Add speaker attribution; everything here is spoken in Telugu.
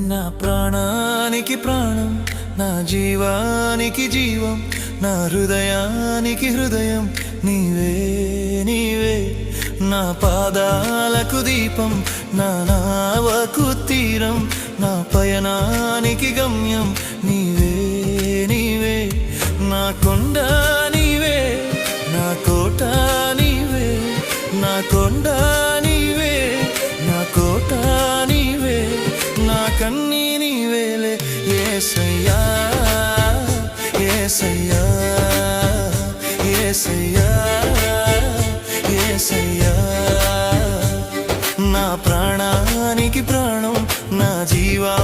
Speaker 1: నా ప్రాణానికి ప్రాణం, నా జీవానికి జీవం, నా హృదయానికి హృదయం నీవే నీవే. నా పాదాలకు దీపం, నా నావకు తీరం, నా పయనానికి గమ్యం నీవే నీవే. నా కొండ నీవే, నా కోట నీవే, నా కొండ నీవే, నా కోట నీవే, నా కన్నీ నీవేలే యేసయ్యా యేసయ్యా యేసయ్యా యేసయ్యా. నా ప్రాణానికి ప్రాణం, నా జీవా